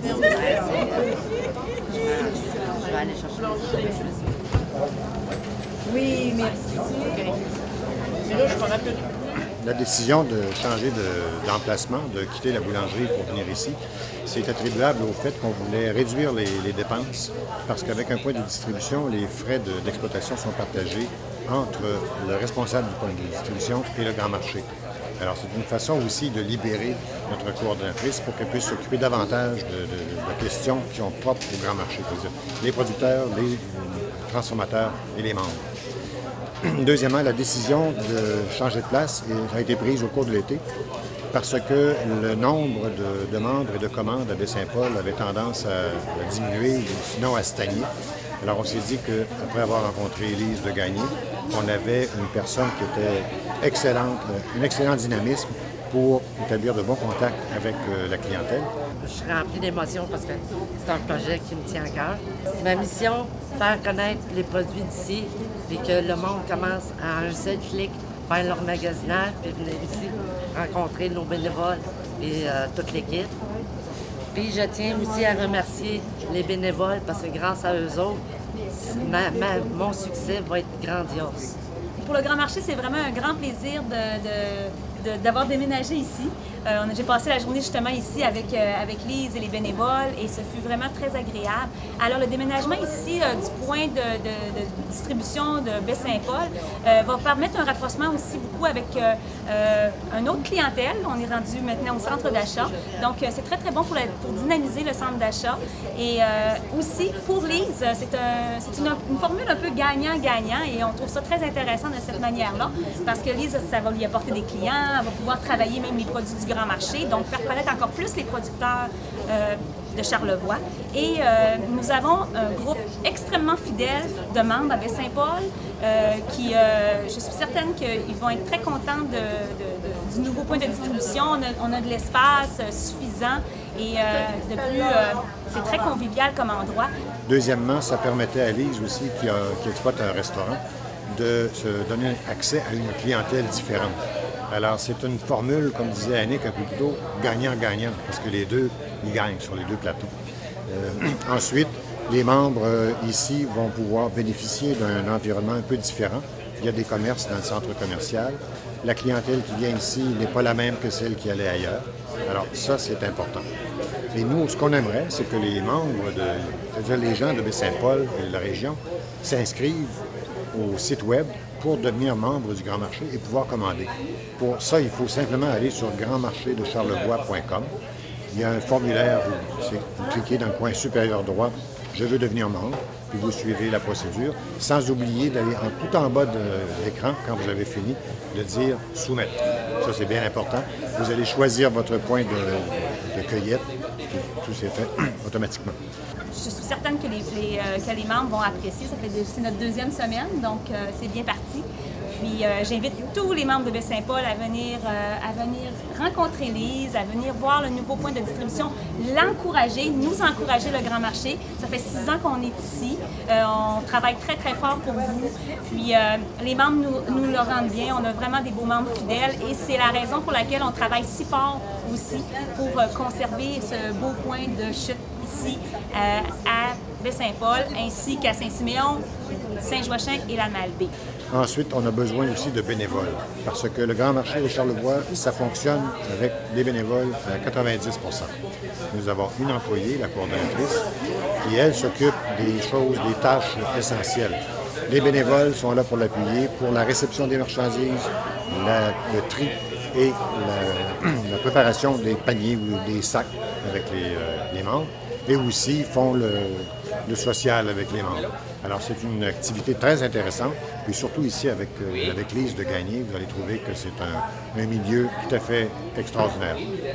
Je vais aller chercher le Oui, merci. Mais là, je m'en rappelle. La décision de changer d'emplacement, de quitter la boulangerie pour venir ici, c'est attribuable au fait qu'on voulait réduire les dépenses parce qu'avec un point de distribution, les frais d'exploitation sont partagés entre le responsable du point de distribution et le grand marché. Alors, c'est une façon aussi de libérer notre coordonnatrice pour qu'elle puisse s'occuper davantage de questions qui sont propres au grand marché, c'est-à-dire les producteurs, les transformateurs et les membres. Deuxièmement, la décision de changer de place a été prise au cours de l'été parce que le nombre de membres et de commandes à Baie-Saint-Paul avait tendance à diminuer ou sinon à stagner. Alors on s'est dit qu'après avoir rencontré Élise de Gagné, on avait une personne qui était excellente, un excellent dynamisme pour établir de bons contacts avec la clientèle. Je suis remplie d'émotions parce que c'est un projet qui me tient à cœur. Ma mission, faire connaître les produits d'ici et que le monde commence à un seul clic faire leur magasinage puis venir ici rencontrer nos bénévoles et toute l'équipe. Puis je tiens aussi à remercier les bénévoles parce que grâce à eux autres, mon succès va être grandiose. Pour le Grand Marché, c'est vraiment un grand plaisir d'avoir déménagé ici. J'ai passé la journée justement ici avec Lise et les bénévoles et ce fut vraiment très agréable. Alors le déménagement ici du point de distribution de Baie-Saint-Paul va permettre un rapprochement aussi beaucoup avec une autre clientèle. On est rendu maintenant au centre d'achat. Donc c'est très très bon pour dynamiser le centre d'achat. Et aussi pour Lise, c'est une formule un peu gagnant-gagnant et on trouve ça très intéressant de cette manière-là parce que Lise, ça va lui apporter des clients, elle va pouvoir travailler même les produits du Grand Marché, donc faire connaître encore plus les producteurs de Charlevoix. Et nous avons un groupe extrêmement fidèle de membres à Baie-Saint-Paul qui, je suis certaine qu'ils vont être très contents du nouveau point de distribution. On a de l'espace suffisant et de plus, c'est très convivial comme endroit. Deuxièmement, ça permettait à Lise aussi, qui exploite un restaurant, de se donner accès à une clientèle différente. Alors, c'est une formule, comme disait Annick un peu plus tôt, gagnant-gagnant, parce que les deux, ils gagnent sur les deux plateaux. Ensuite, les membres ici vont pouvoir bénéficier d'un environnement un peu différent. Il y a des commerces dans le centre commercial. La clientèle qui vient ici n'est pas la même que celle qui allait ailleurs. Alors, ça, c'est important. Et nous, ce qu'on aimerait, c'est que les membres, c'est-à-dire les gens de Baie-Saint-Paul et de la région, s'inscrivent au site web pour devenir membre du Grand Marché et pouvoir commander. Pour ça, il faut simplement aller sur grandmarchedecharlevoix.com. Il y a un formulaire, vous cliquez dans le coin supérieur droit, « Je veux devenir membre », puis vous suivez la procédure, sans oublier d'aller tout en bas de l'écran, quand vous avez fini, de dire « Soumettre ». Ça, c'est bien important. Vous allez choisir votre point de cueillette, puis tout s'est fait automatiquement. Je suis certaine que les membres vont apprécier. C'est notre deuxième semaine, donc c'est bien parti. Puis j'invite tous les membres de Baie-Saint-Paul à venir rencontrer Lise, à venir voir le nouveau point de distribution, l'encourager, nous encourager le Grand Marché. Ça fait 6 ans qu'on est ici. On travaille très, très fort pour vous. Puis les membres nous le rendent bien. On a vraiment des beaux membres fidèles et c'est la raison pour laquelle on travaille si fort aussi pour conserver ce beau point de chute ici à Baie-Saint-Paul, ainsi qu'à Saint-Siméon, Saint-Joachim et la Malbaie. Ensuite, on a besoin aussi de bénévoles, parce que le Grand Marché de Charlevoix, ça fonctionne avec des bénévoles à 90 %. Nous avons une employée, la coordonnatrice, qui, elle, s'occupe des choses, des tâches essentielles. Les bénévoles sont là pour l'appuyer, pour la réception des marchandises, le tri et la préparation des paniers ou des sacs avec les membres, et aussi font le social avec les membres. Alors, c'est une activité très intéressante, puis surtout ici avec Lise de Gagné, vous allez trouver que c'est un milieu tout à fait extraordinaire.